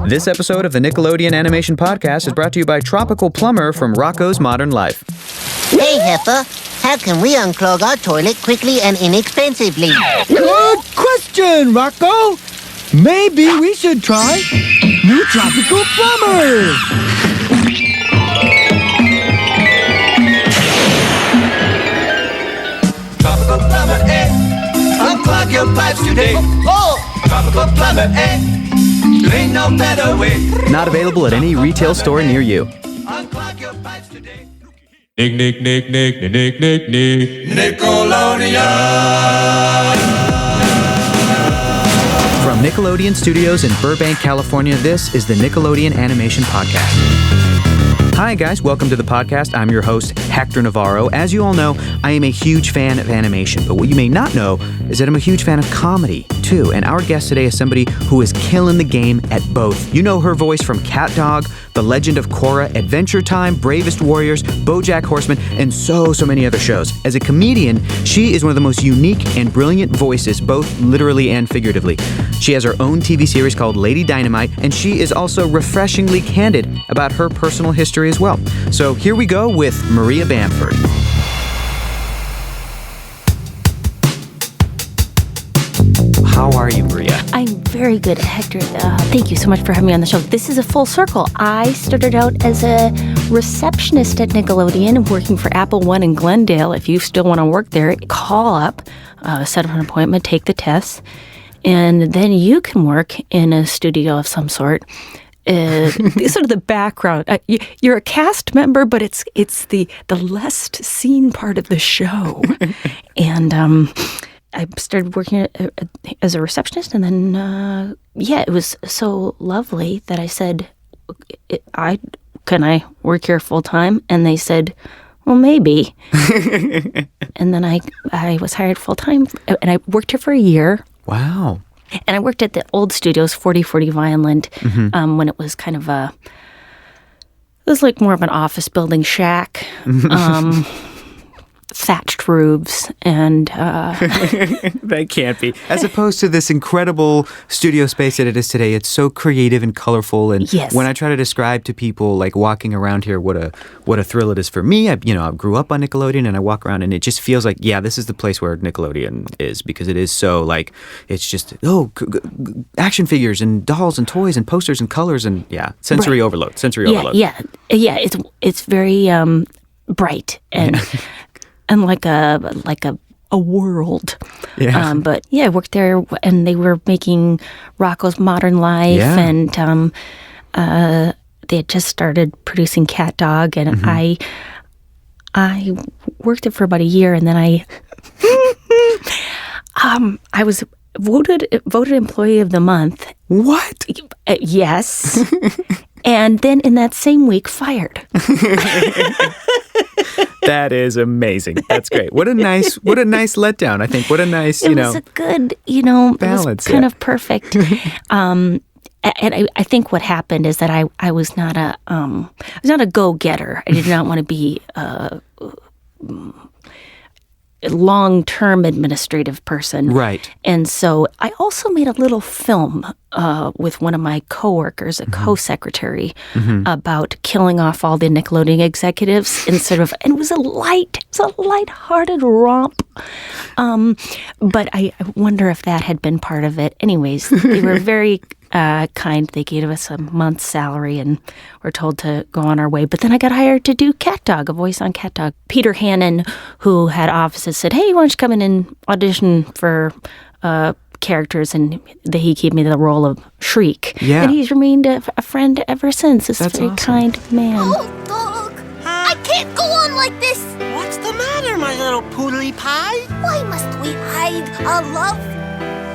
This episode of the Nickelodeon Animation Podcast is brought to you by Tropical Plumber from Rocco's Modern Life. Hey, Heifer. How can we unclog our toilet quickly and inexpensively? Good question, Rocco. Maybe we should try new Tropical Plumber. Tropical Plumber, unclog your pipes today. Oh! Tropical Plumber, there ain't no better way. Not available at any retail store near you. Unclog your pipes today. Nick, Nickelodeon. From Nickelodeon Studios in Burbank, California, this is the Nickelodeon Animation Podcast. Hi guys, welcome to the podcast. I'm your host, Hector Navarro. As you all know, I am a huge fan of animation, but what you may not know is that I'm a huge fan of comedy, too. And our guest today is somebody who is killing the game at both. You know her voice from Cat Dog, The Legend of Korra, Adventure Time, Bravest Warriors, BoJack Horseman, and so many other shows. As a comedian, she is one of the most unique and brilliant voices, both literally and figuratively. She has her own TV series called Lady Dynamite, and she is also refreshingly candid about her personal history as well. So here we go with Maria Bamford. How are you, Maria? I'm very good, Hector. Thank you so much for having me on the show. This is a full circle. I started out as a receptionist at Nickelodeon, working for Apple One in Glendale. If you still want to work there, call up, set up an appointment, take the tests, and then you can work in a studio of some sort. Sort of the background. You're a cast member, but it's the less seen part of the show. And I started working as a receptionist, and then it was so lovely that I said, "Can I work here full time?" And they said, "Well, maybe." And then I was hired full time, and I worked here for a year. Wow. And I worked at the old studios, 4040 Vineland, when it was kind of it was like more of an office building shack, thatched roofs, and that can't be. As opposed to this incredible studio space that it is today. It's so creative and colorful. And yes. When I try to describe to people like walking around here what a thrill it is for me, I grew up on Nickelodeon, and I walk around and it just feels like, yeah, this is the place where Nickelodeon is, because it is so like, it's just action figures and dolls and toys and posters and colors and sensory overload. Overload. Yeah. It's very bright and. And like a world. Yeah. But I worked there, and they were making Rocco's Modern Life, and they had just started producing Cat Dog, and I worked there for about a year, and then I was voted Employee of the Month. What? Yes. And then in that same week, fired. That is amazing. That's great. What a nice letdown, I think. What a nice, It was a good, balance. It was kind of perfect. And I think what happened is that I was not a go-getter. I did not want to be a long-term administrative person. Right. And so I also made a little film with one of my coworkers, a co-secretary, about killing off all the Nickelodeon executives and it was a light-hearted romp. But I wonder if that had been part of it. Anyways, they were very kind. They gave us a month's salary and were told to go on our way. But then I got hired to do Cat Dog, a voice on Cat Dog. Peter Hannon, who had offices, said, "Hey, why don't you come in and audition for characters?" And he gave me the role of Shriek. Yeah. And he's remained a friend ever since. This That's very awesome. kind man. Oh, dog! I can't go on like this! What's the matter, my little poodly pie? Why must we hide our love?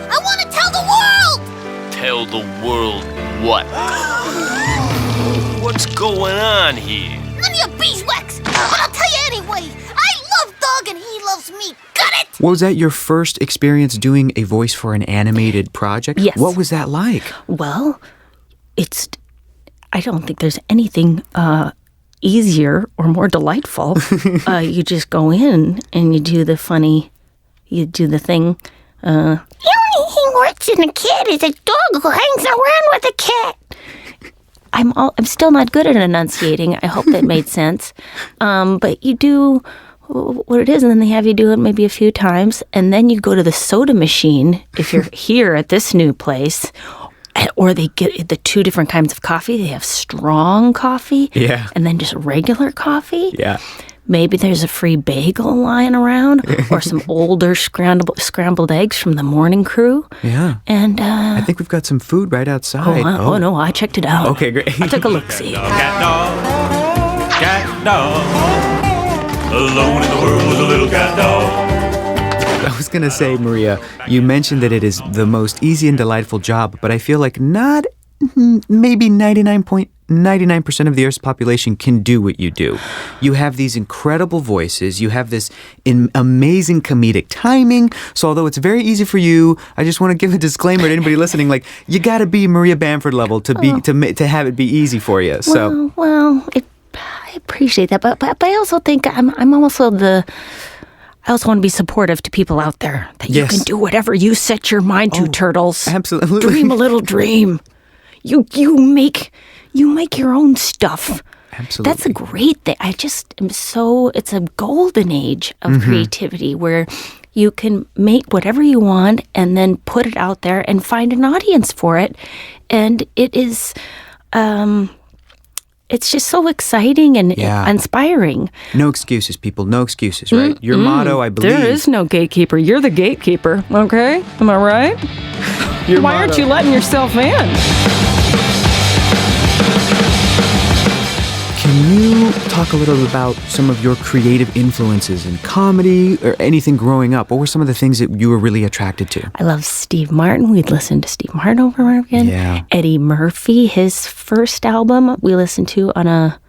I want to tell the world! Tell the world what? What's going on here? None of your beeswax! But I'll tell you anyway! I love Dog and he loves me! Got it? Was that your first experience doing a voice for an animated project? Yes. What was that like? Well, I don't think there's anything easier or more delightful. You just go in and you do the thing. The only thing worse than a cat is a dog who hangs around with a cat. I'm still not good at enunciating. I hope that made sense. But you do what it is, and then they have you do it maybe a few times, and then you go to the soda machine if you're here at this new place, or they get the two different kinds of coffee. They have strong coffee, and then just regular coffee. Yeah. Maybe there's a free bagel lying around, or some older scrambled eggs from the morning crew. Yeah. And I think we've got some food right outside. Oh no, I checked it out. Okay, great. I took a look-see. Cat dog. Alone in the world was a little cat dog. I was going to say, Maria, you mentioned that it is the most easy and delightful job, but I feel like not maybe 99% of the Earth's population can do what you do. You have these incredible voices. You have this amazing comedic timing. So although it's very easy for you, I just want to give a disclaimer to anybody listening. Like, you got to be Maria Bamford level to have it be easy for you. So I appreciate that, but I also think I'm also I also want to be supportive to people out there that you can do whatever you set your mind to, turtles. Absolutely. Dream a little dream. You make your own stuff. Absolutely. That's a great thing. I just am it's a golden age of creativity where you can make whatever you want and then put it out there and find an audience for it. And it is it's just so exciting and inspiring. No excuses, people. No excuses, right? Your motto, I believe. There is no gatekeeper. You're the gatekeeper, okay? Am I right? Why aren't you letting yourself in? Can you talk a little about some of your creative influences in comedy or anything growing up? What were some of the things that you were really attracted to? I love Steve Martin. We'd listen to Steve Martin over and over again. Yeah. Eddie Murphy, his first album, we listened to on a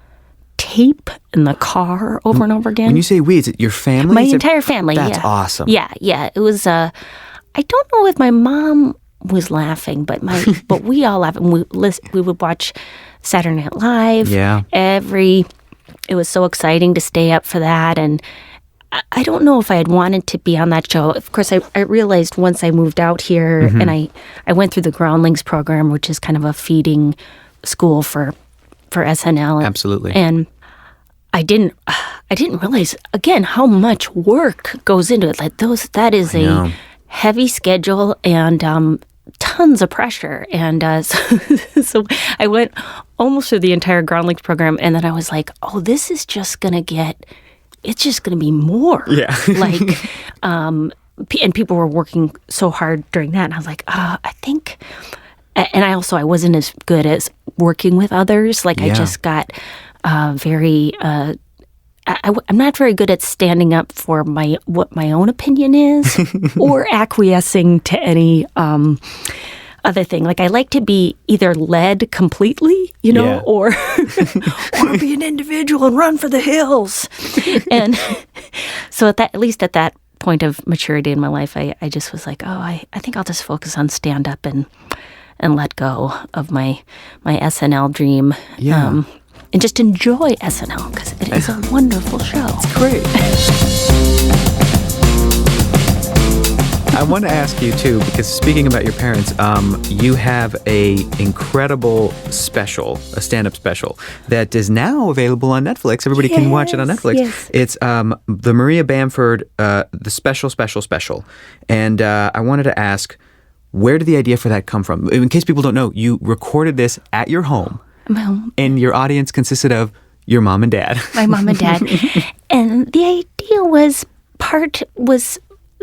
tape in the car over and over again. When you say we, is it your family? My entire family, That's awesome. Yeah. It was, I don't know if my mom was laughing, but we all laughed. And we would watch Saturday Night Live. Yeah. It was so exciting to stay up for that. And I don't know if I had wanted to be on that show. Of course, I realized once I moved out here and I went through the Groundlings program, which is kind of a feeding school for SNL. Absolutely. And I didn't realize, again, how much work goes into it. Like that is a heavy schedule and tons of pressure. And so I went almost through the entire Groundlings program, and then I was like, oh, this is just going to it's just going to be more. Yeah. Like, and people were working so hard during that. And I was like, I think, and I wasn't as good as working with others. Like I just got very, I'm not very good at standing up for what my own opinion is or acquiescing to any other thing. Like I like to be either led completely, or be an individual and run for the hills. And so at least at that point of maturity in my life, I just was like, I think I'll just focus on stand up and let go of my SNL dream. Yeah. And just enjoy SNL because it is a wonderful show. It's great. I want to ask you too, because speaking about your parents, you have a incredible special, a stand-up special that is now available on Netflix. Everybody can watch it on Netflix. Yes. It's the Maria Bamford, the special. And I wanted to ask, where did the idea for that come from? In case people don't know, you recorded this at your home. And your audience consisted of your mom and dad. My mom and dad. And the idea was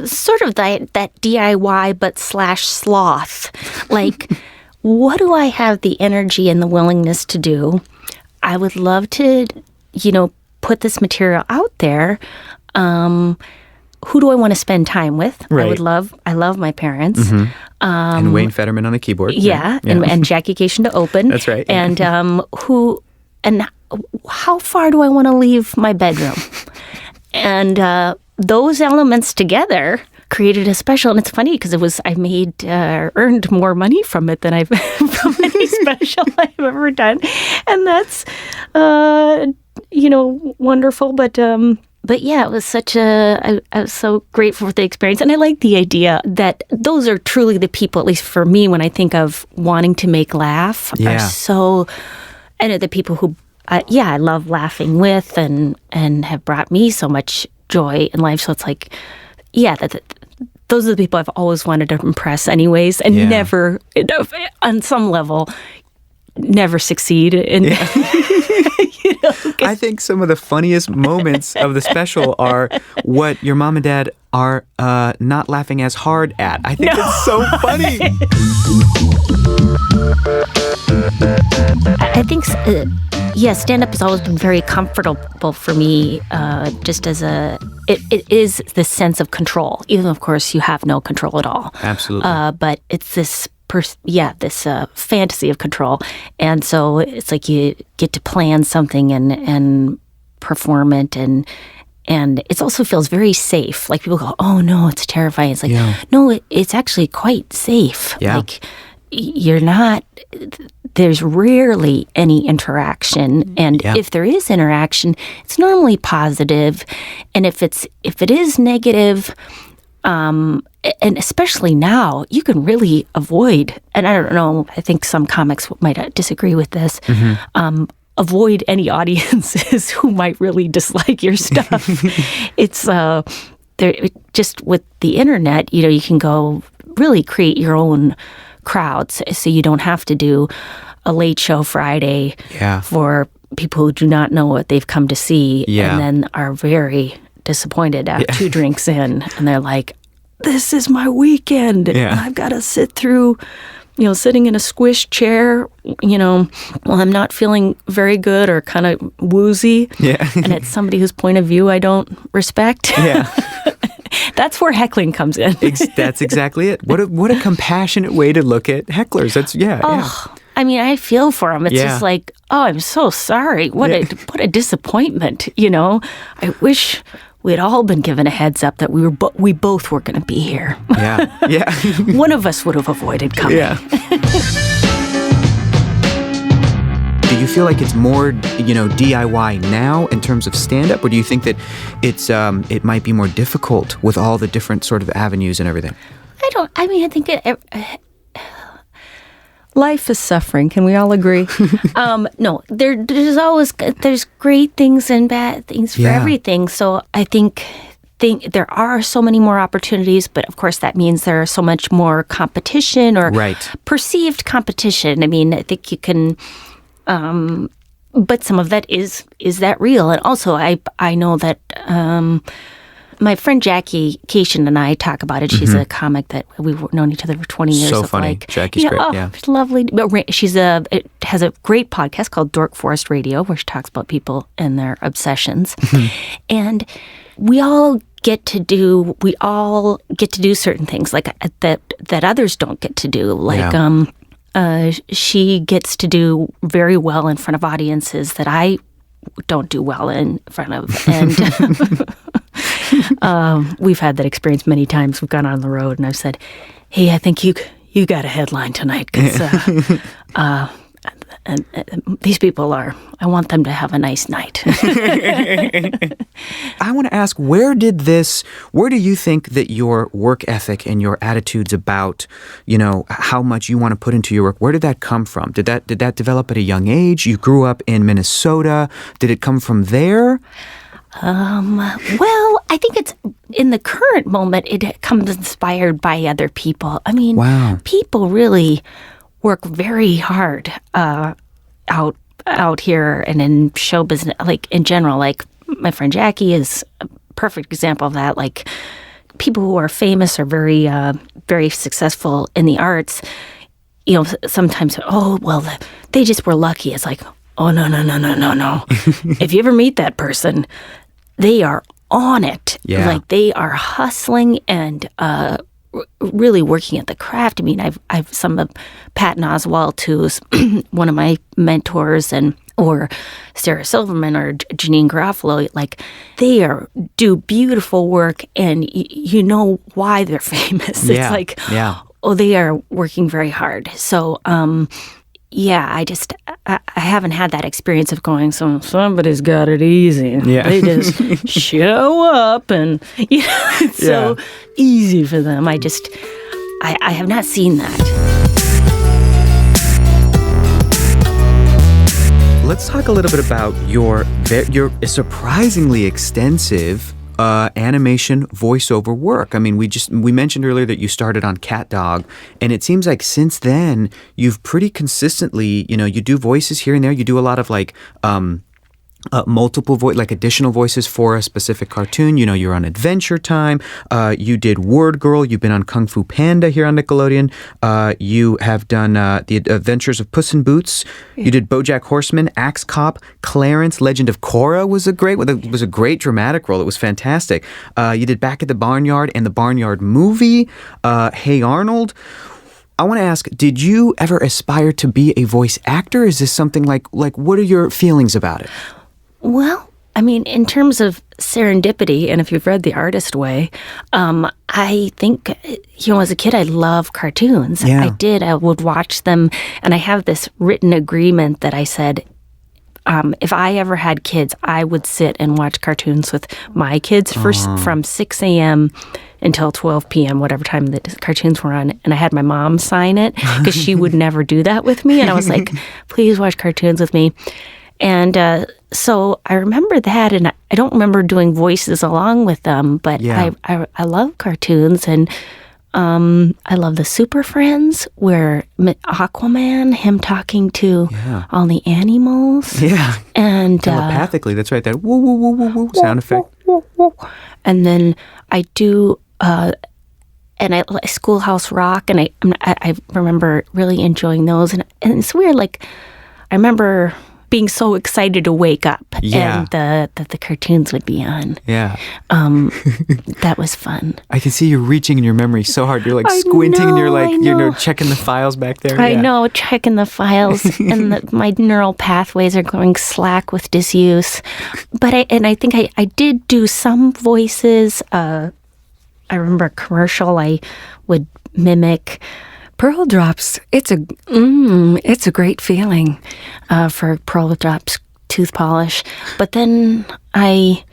sort of that DIY but /sloth. Like, what do I have the energy and the willingness to do? I would love to, put this material out there. Who do I want to spend time with? Right. I love my parents. Mm-hmm. And Wayne Fetterman on the keyboard. Yeah. And Jackie Cation to open. That's right. And how far do I want to leave my bedroom? And those elements together created a special. And it's funny because I earned more money from it than from any special I've ever done. And that's, wonderful. But yeah, it was I was so grateful for the experience. And I like the idea that those are truly the people, at least for me, when I think of wanting to make laugh, are so and the people who, I love laughing with and have brought me so much joy in life. So it's like, those are the people I've always wanted to impress anyways, and never, on some level, never succeed in. I think some of the funniest moments of the special are what your mom and dad are not laughing as hard at. I think it's so funny. I think, stand-up has always been very comfortable for me, just as it is the sense of control, even though, of course, you have no control at all. Absolutely. But it's this fantasy of control. And so it's like you get to plan something and perform it, and it also feels very safe. Like people go, oh no, it's terrifying. It's like, no, it's actually quite safe. Yeah. Like you're not, there's rarely any interaction. And if there is interaction, it's normally positive. And if it is negative, and especially now, you can really avoid, and I don't know, I think some comics might disagree with this, avoid any audiences who might really dislike your stuff. It's just with the internet, you can go really create your own crowds, so you don't have to do a late show Friday for people who do not know what they've come to see and then are very disappointed after 2 drinks in, and they're like, this is my weekend. I've got to sit through, sitting in a squished chair, while I'm not feeling very good or kind of woozy. And it's somebody whose point of view I don't respect. That's where heckling comes in. That's exactly it. What a compassionate way to look at hecklers. That's I mean, I feel for them. It's just like, oh, I'm so sorry. What a disappointment. I wish we'd all been given a heads up that we both were going to be here. One of us would have avoided coming. Do you feel like it's more, DIY now in terms of stand-up, or do you think that it might be more difficult with all the different sort of avenues and everything? I think life is suffering. Can we all agree? No, there's great things and bad things for everything. So I think there are so many more opportunities, but of course that means there are so much more competition or perceived competition. I mean, I think you can. But some of that is that real, and also I know that my friend Jackie Cation and I talk about it. She's a comic that we've known each other for 20 years. So funny, Jackie's great. She's lovely. It has a great podcast called Dork Forest Radio, where she talks about people and their obsessions, and we all get to do certain things like that others don't get to do, like. She gets to do very well in front of audiences that I don't do well in front of. And we've had that experience many times. We've gone on the road and I've said, hey, I think you got a headline tonight because and these people I want them to have a nice night. I want to ask, where do you think that your work ethic and your attitudes about, how much you want to put into your work, where did that come from? Did that develop at a young age? You grew up in Minnesota. Did it come from there? Well, I think it's in the current moment, it comes inspired by other people. I mean, people really work very hard out here and in show business, like in general. Like my friend Jackie is a perfect example of that. Like people who are famous or very very successful in the arts, sometimes, oh well, they just were lucky. It's like, oh no. If you ever meet that person, they are on it. Like they are hustling and really working at the craft. I mean, I've some of Patton Oswalt, who's one of my mentors, or Sarah Silverman or Janine Garofalo. Like they do beautiful work, and you know why they're famous. It's like, oh, they are working very hard. So, I haven't had that experience of going, so somebody's got it easy. They just show up and, it's so easy for them. I have not seen that. let's talk a little bit about your surprisingly extensive animation voiceover work. I mean, we mentioned earlier that you started on Cat Dog, and it seems like since then you've pretty consistently, you do voices here and there. You do a lot of like multiple additional voices for a specific cartoon. You're on Adventure Time. You did Word Girl. You've been on Kung Fu Panda here on Nickelodeon. You have done The Adventures of Puss in Boots. You did BoJack Horseman, Axe Cop, Clarence, Legend of Korra was a great dramatic role. It was fantastic. You did Back at the Barnyard and the Barnyard Movie. Hey Arnold. I want to ask, did you ever aspire to be a voice actor? Is this something like what are your feelings about it? Well, I mean, in terms of serendipity, and if you've read The Artist Way, I think, as a kid, I loved cartoons. Yeah. I did. I would watch them, and I have this written agreement that I said, if I ever had kids, I would sit and watch cartoons with my kids from 6 a.m. until 12 p.m., whatever time the cartoons were on. And I had my mom sign it because she would never do that with me. And I was like, please watch cartoons with me. And so I remember that, and I don't remember doing voices along with them, but yeah. I love cartoons, and I love the Super Friends, where Aquaman, him talking to all the animals. Yeah. And telepathically, that's right, that woo, woo, woo, woo, woo sound effect. And then I do, Schoolhouse Rock, and I remember really enjoying those. And it's weird, like, I remember being so excited to wake up and that the cartoons would be on. Yeah. That was fun. I can see you reaching in your memory so hard. You're like squinting and you're like, checking the files back there. I know, checking the files and my neural pathways are going slack with disuse. But I think I did do some voices. I remember a commercial I would mimic. Pearl Drops, it's a great feeling for Pearl Drops tooth polish. But then I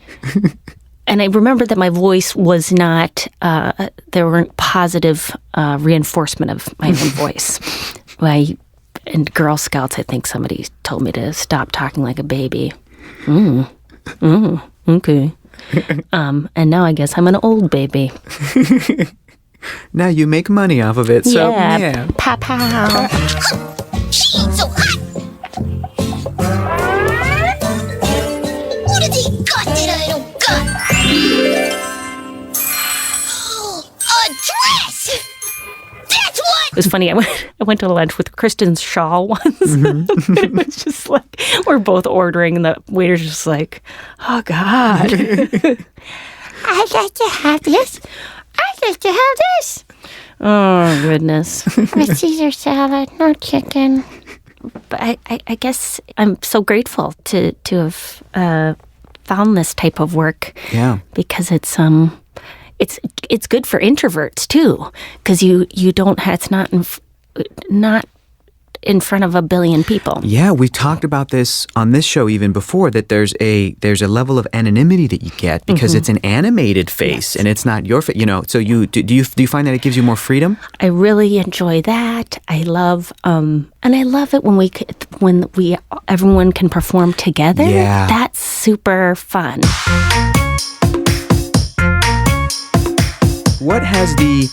remember that my voice was not, there weren't positive reinforcement of my own voice. In Girl Scouts, I think somebody told me to stop talking like a baby. Okay. And now I guess I'm an old baby. Now you make money off of it, so yeah. Pow, pow. She ain't so hot. What has he got that I don't got? A dress! That's what! It was funny. I went to lunch with Kristen Shaw once. Mm-hmm. It was just like, we're both ordering, and the waiter's just like, oh, God. I'd like to have this. I'd like to have this. Oh, goodness. A Caesar salad, no chicken. But I guess I'm so grateful to have found this type of work. Yeah. Because it's good for introverts too. Because you don't have, it's not in front of a billion people. Yeah, we've talked about this on this show even before, that there's a level of anonymity that you get because it's an animated face and it's not your face. So do you find that it gives you more freedom? I really enjoy that. I love and I love it when everyone can perform together. Yeah. That's super fun. What has the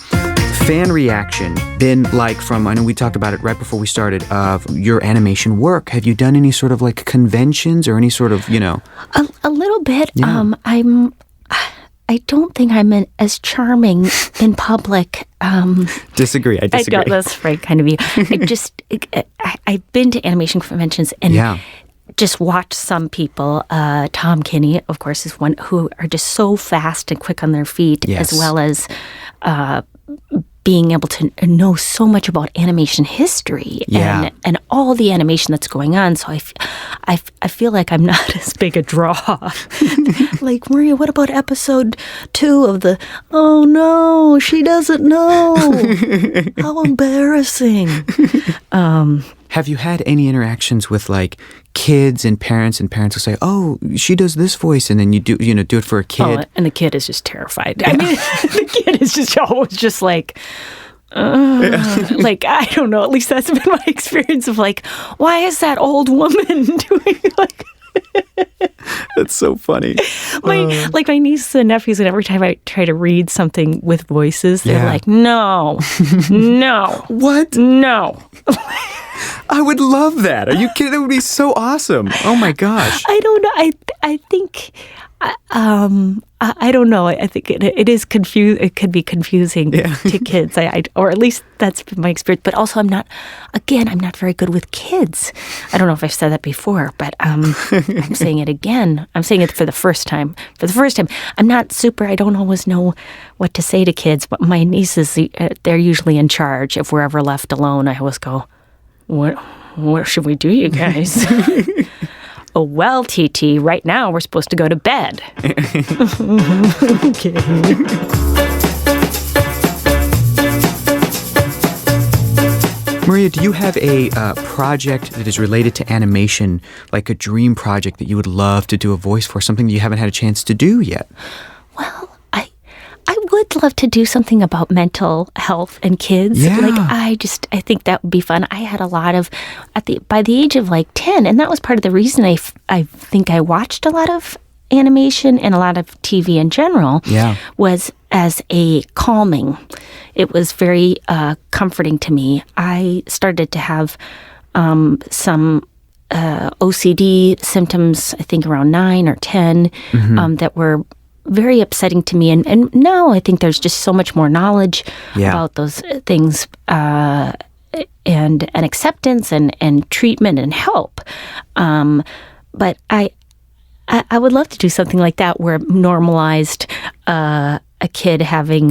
fan reaction been like from, I know we talked about it right before we started, of your animation work? Have you done any sort of like conventions or any sort of, A little bit. Yeah. I don't think I'm as charming in public. Disagree. I disagree. I know, that's very kind of you. I've been to animation conventions and just watched some people. Tom Kinney, of course, is one who are just so fast and quick on their feet, as well as being able to know so much about animation history and all the animation that's going on. So I feel like I'm not as big a draw. Like, Maria, what about episode 2 of the, oh no, she doesn't know. How embarrassing. Have you had any interactions with like kids and parents will say, oh, she does this voice, and then you do it for a kid? Oh, and the kid is just terrified. I mean, the kid is just always just like, like, I don't know, at least that's been my experience of like, why is that old woman doing like... That's so funny. My nieces and nephews, and every time I try to read something with voices, they're like, no, no. What? No. I would love that. Are you kidding? That would be so awesome. Oh my gosh. I don't know. I think... I don't know. I think it is confused. It could be confusing to kids. Or at least that's been my experience. But also, I'm not very good with kids. I don't know if I've said that before, but I'm saying it again. I'm saying it for the first time. I'm not super. I don't always know what to say to kids. But my nieces, they're usually in charge. If we're ever left alone, I always go, "What should we do, you guys?" Oh, well, TT, right now we're supposed to go to bed. Okay. Maria, do you have a project that is related to animation, like a dream project that you would love to do a voice for, something you haven't had a chance to do yet? Well, I would love to do something about mental health and kids. Yeah. Like, I think that would be fun. I had a lot of, by the age of like 10, and that was part of the reason I think I watched a lot of animation and a lot of TV in general, was as a calming. It was very comforting to me. I started to have some OCD symptoms, I think around 9 or 10, that were very upsetting to me. And now I think there's just so much more knowledge about those things and acceptance and treatment and help. But I would love to do something like that where it normalized a kid having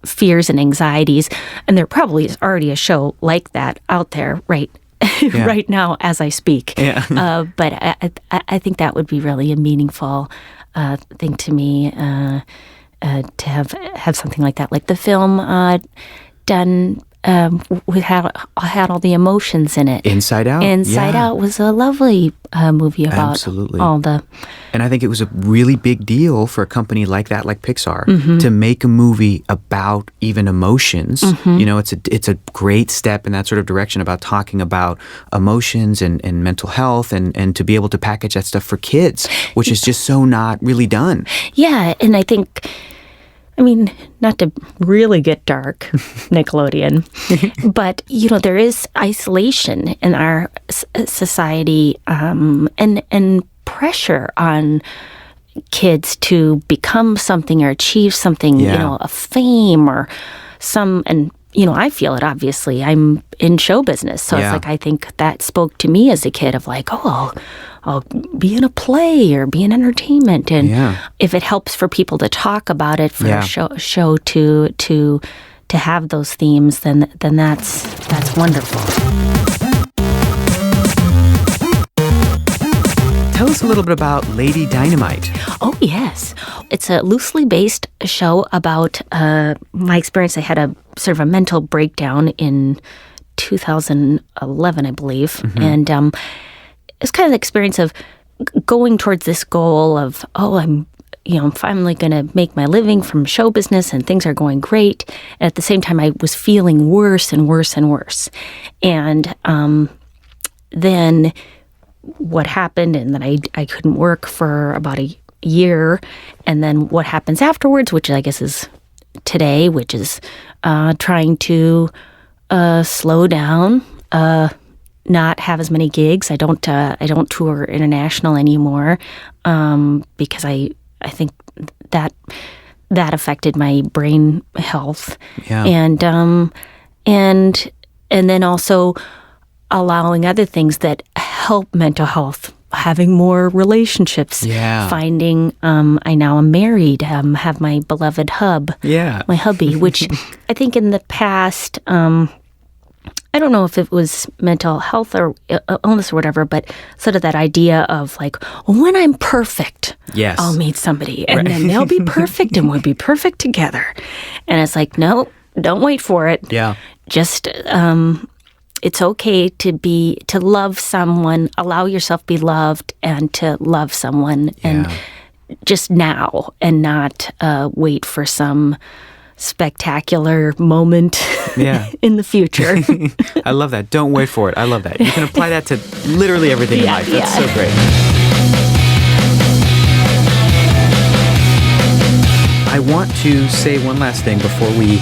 fears and anxieties. And there probably is already a show like that out there right now as I speak. Yeah. But I think that would be really a meaningful thing to me to have something like that, like the film done. We had all the emotions in it. Inside Out. Inside Out was a lovely movie about all the. And I think it was a really big deal for a company like that, like Pixar, to make a movie about even emotions. You know, it's a great step in that sort of direction about talking about emotions and mental health and to be able to package that stuff for kids, which is just so not really done. Yeah, and I think. I mean, not to really get dark, Nickelodeon, but, you know, there is isolation in our society and pressure on kids to become something or achieve something, you know, a fame or and, you know, I feel it, obviously. I'm in show business, so it's like I think that spoke to me as a kid of like, oh, I'll be in a play or be in entertainment, and if it helps for people to talk about it for a show to have those themes, then that's wonderful. Tell us a little bit about Lady Dynamite. Oh, yes. It's a loosely based show about my experience. I had a sort of a mental breakdown in 2011, I believe, and it's kind of the experience of going towards this goal of, I'm finally going to make my living from show business and things are going great. And at the same time, I was feeling worse and worse and worse. And then what happened, and then I couldn't work for about a year. And then what happens afterwards, which I guess is today, which is trying to slow down, not have as many gigs. I don't tour international anymore because I think that affected my brain health. Yeah. And then also allowing other things that help mental health, having more relationships, finding I now am married, have my beloved my hubby, which I think in the past, I don't know if it was mental health or illness or whatever, but sort of that idea of like, when I'm perfect, I'll meet somebody and then they'll be perfect and we'll be perfect together. And it's like, no, don't wait for it. Yeah. Just, it's okay to love someone, allow yourself be loved and to love someone and just now and not wait for some spectacular moment Yeah. in the future. I love that. Don't wait for it. I love that. You can apply that to literally everything in life. That's so great. I want to say one last thing before we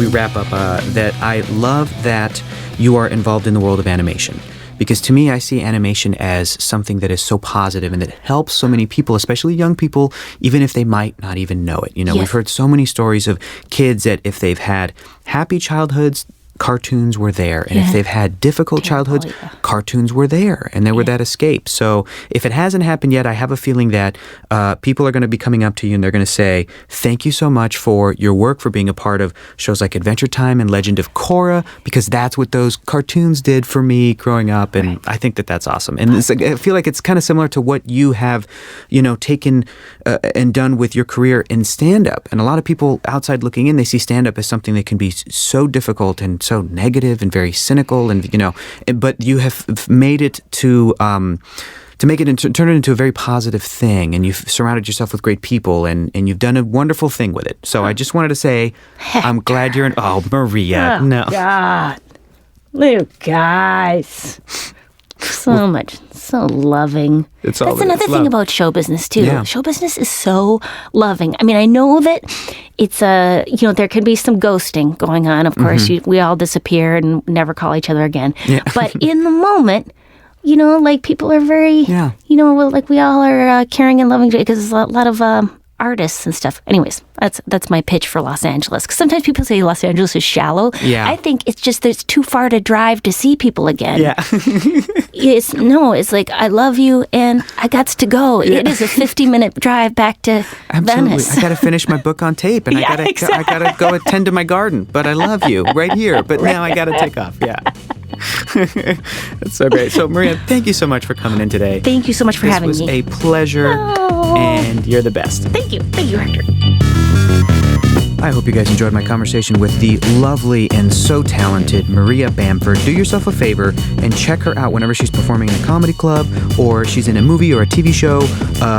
wrap up, that I love that you are involved in the world of animation. Because to me, I see animation as something that is so positive and that helps so many people, especially young people, even if they might not even know it. You know, Yes. we've heard so many stories of kids that if they've had happy childhoods, cartoons were there. And if they've had difficult childhoods, cartoons were there. And they were that escape. So if it hasn't happened yet, I have a feeling that people are going to be coming up to you and they're going to say, thank you so much for your work, for being a part of shows like Adventure Time and Legend of Korra, because that's what those cartoons did for me growing up. And I think that that's awesome. And it's, I feel like it's kind of similar to what you have, you know, taken and done with your career in stand-up. And a lot of people outside looking in, they see stand-up as something that can be so difficult and so negative and very cynical, and you know, but you have made it to make it into, turn it into a very positive thing, and you've surrounded yourself with great people, and you've done a wonderful thing with it. So I just wanted to say, I'm glad you're in. Oh, Maria, no, God, little guys, so much, so loving. It's all That's it is, another thing love. about show business too. Yeah. Show business is so loving. I mean, I know that it's you know, there can be some ghosting going on. Of course, we all disappear and never call each other again. Yeah. But in the moment, you know, like people are very, Yeah. you know, well, like we all are caring and loving because there's a lot of artists and stuff. Anyways, that's my pitch for Los Angeles. Because sometimes people say Los Angeles is shallow. Yeah. I think it's just that it's too far to drive to see people again. yeah, It's like, I love you and I got to go. It is a 50-minute drive back to absolutely. Venice. I got to finish my book on tape, and Yeah, I gotta go attend to my garden. But I love you right here. But now I got to take off. Yeah. That's so great. So, Maria, thank you so much for coming in today. Thank you so much for having This was me. a pleasure, and you're the best. Thank you, Hector. I hope you guys enjoyed my conversation with the lovely and so talented Maria Bamford. Do yourself a favor and check her out whenever she's performing in a comedy club or she's in a movie or a TV show,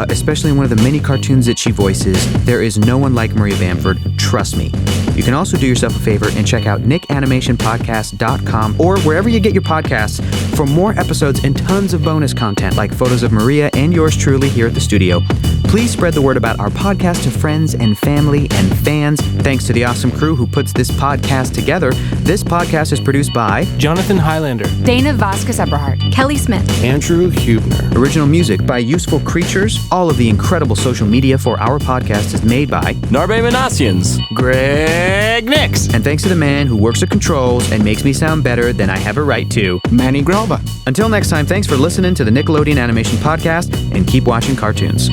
especially in one of the many cartoons that she voices. There is no one like Maria Bamford. Trust me. You can also do yourself a favor and check out nickanimationpodcast.com or wherever you get your podcasts for more episodes and tons of bonus content like photos of Maria and yours truly here at the studio. Please spread the word about our podcast to friends and family and fans. Thanks to the awesome crew who puts this podcast together. This podcast is produced by Jonathan Highlander, Dana Vasquez-Eberhardt, Kelly Smith, Andrew Hubner. Original music by Useful Creatures. All of the incredible social media for our podcast is made by Narbe Manassians, Greg Nix. And thanks to the man who works the controls and makes me sound better than I have a right to, Manny Grauba. Until next time, thanks for listening to the Nickelodeon Animation Podcast and keep watching cartoons.